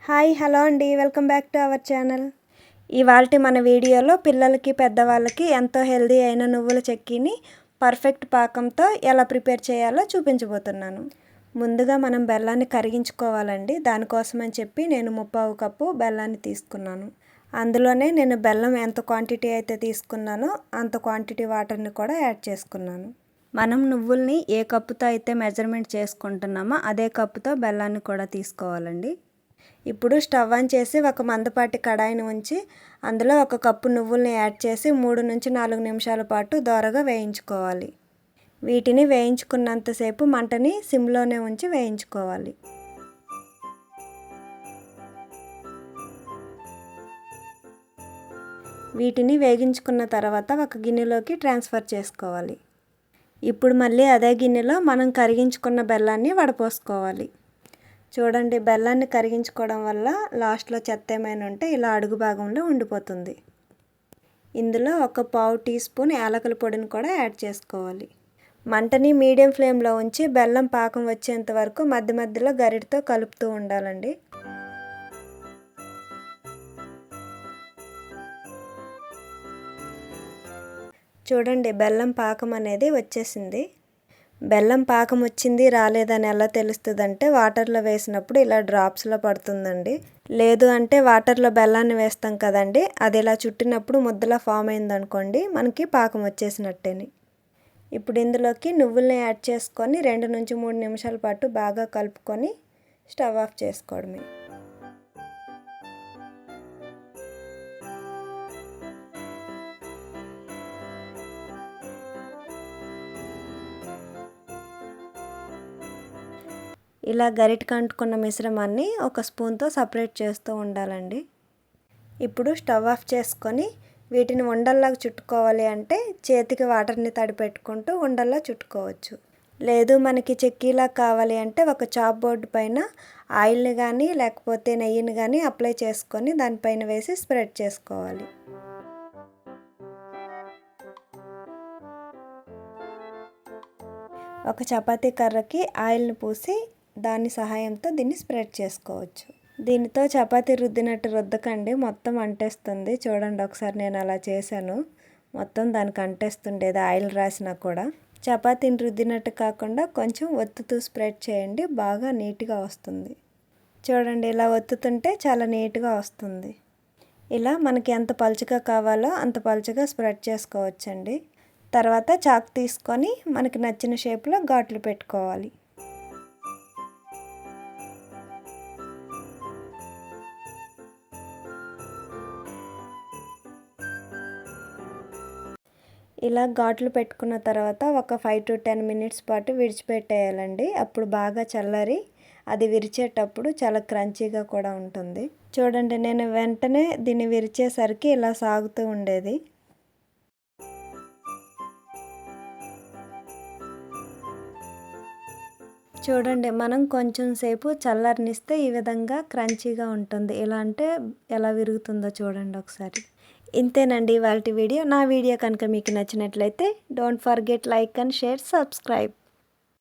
Hi hello అండి, welcome back to our channel. ఇవాల్టి మన వీడియోలో పిల్లలకి పెద్దవాళ్ళకి ఎంతో హెల్దీ అయిన నువ్వుల చెక్కీని పర్ఫెక్ట్ పాకంతో ఎలా ప్రిపేర్ చేయాలో చూపించబోతున్నాను. ముందుగా మనం బెల్లాన్ని కరిగించుకోవాలండి. దానికోసమని చెప్పి నేను 1/2 కప్పు బెల్లాన్ని తీసుకున్నాను. అందులోనే నేను బెల్లం ఎంత క్వాంటిటీ అయితే తీసుకున్నానో అంత క్వాంటిటీ వాటర్ని కూడా యాడ్ చేసుకున్నాను. మనం నువ్వుల్ని ఏ కప్పుతో అయితే మెజర్మెంట్ చేసుకుంటున్నామో అదే కప్పుతో బెల్లాన్ని కూడా తీసుకోవాలండి. ఇప్పుడు స్టవ్ ఆన్ చేసి ఒక మందపాటి కడాయిని ఉంచి అందులో 1 కప్పు నువ్వుల్ని యాడ్ చేసి 3 నుంచి 4 నిమిషాల పాటు దోరగా వేయించుకోవాలి. వీటిని వేయించుకున్నంతసేపు మంటని సిమ్లోనే ఉంచి వేయించుకోవాలి. వీటిని వేగించుకున్న తర్వాత ఒక గిన్నెలోకి ట్రాన్స్ఫర్ చేసుకోవాలి. ఇప్పుడు మళ్ళీ అదే గిన్నెలో మనం కరిగించుకున్న బెల్లాన్ని వడపోసుకోవాలి. చూడండి, బెల్లాన్ని కరిగించుకోవడం వల్ల లాస్ట్లో చెత్త ఏమైనా ఉంటే ఇలా అడుగు భాగంలో ఉండిపోతుంది. ఇందులో 1/4 టీ స్పూన్ యాలకుల పొడిని కూడా యాడ్ చేసుకోవాలి. మంటని మీడియం ఫ్లేమ్లో ఉంచి బెల్లం పాకం వచ్చేంత వరకు మధ్య మధ్యలో గరిటతో కలుపుతూ ఉండాలండి. చూడండి, బెల్లం పాకం అనేది వచ్చేసింది. బెల్లం పాకం వచ్చింది రాలేదని ఎలా తెలుస్తుందంటే వాటర్లో వేసినప్పుడు ఇలా డ్రాప్స్లో పడుతుందండి. లేదు అంటే వాటర్లో బెల్లాన్ని వేస్తాం కదండి, అది ఇలా చుట్టినప్పుడు ముద్దలా ఫామ్ అయిందనుకోండి, మనకి పాకం వచ్చేసినట్టేని. ఇప్పుడు ఇందులోకి నువ్వుల్ని యాడ్ చేసుకొని 2 నుంచి 3 నిమిషాల పాటు బాగా కలుపుకొని స్టవ్ ఆఫ్ చేసుకోవడమే. ఇలా గరిటెకి అంటుకున్న మిశ్రమాన్ని ఒక స్పూన్తో సపరేట్ చేస్తూ ఉండాలండి. ఇప్పుడు స్టవ్ ఆఫ్ చేసుకొని వీటిని ఉండల్లాగా చుట్టుకోవాలి అంటే చేతికి వాటర్ని తడిపెట్టుకుంటూ ఉండల్లా చుట్టుకోవచ్చు. లేదు మనకి చెక్కీలా కావాలి అంటే ఒక చాప్ బోర్డు పైన ఆయిల్ని కానీ లేకపోతే నెయ్యిని కానీ అప్లై చేసుకొని దానిపైన వేసి స్ప్రెడ్ చేసుకోవాలి. ఒక చపాతీ కర్రకి ఆయిల్ని పూసి దాని సహాయంతో దీన్ని స్ప్రెడ్ చేసుకోవచ్చు. దీనితో చపాతీ రుద్దినట్టు రుద్దకండి, మొత్తం అంటేస్తుంది. చూడండి, ఒకసారి నేను అలా చేశాను, మొత్తం దానికి అంటేస్తుండేది ఆయిల్ రాసినా కూడా. చపాతీని రుద్దినట్టు కాకుండా కొంచెం ఒత్తుతూ స్ప్రెడ్ చేయండి, బాగా నీట్గా వస్తుంది. చూడండి, ఇలా ఒత్తుతుంటే చాలా నీట్గా వస్తుంది. ఇలా మనకి ఎంత పలుచగా కావాలో అంత పలుచగా స్ప్రెడ్ చేసుకోవచ్చండి. తర్వాత చాక్ తీసుకొని మనకి నచ్చిన షేప్లో ఘాట్లు పెట్టుకోవాలి. ఇలా ఘాట్లు పెట్టుకున్న తర్వాత ఒక 5 to 10 మినిట్స్ పాటు విడిచిపెట్టేయాలండి. అప్పుడు బాగా చల్లారి అది విరిచేటప్పుడు చాలా క్రంచీగా కూడా ఉంటుంది. చూడండి, నేను వెంటనే దీన్ని విరిచేసరికి ఇలా సాగుతూ ఉండేది. చూడండి, మనం కొంచెం సేపు చల్లారనిస్తే ఈ విధంగా క్రంచీగా ఉంటుంది. ఇలా అంటే ఎలా విరుగుతుందో చూడండి ఒకసారి. ఇంతేనండి ఇవాల్టి వీడియో. నా వీడియో కనుక మీకు నచ్చినట్లయితే don't forget like and share, subscribe.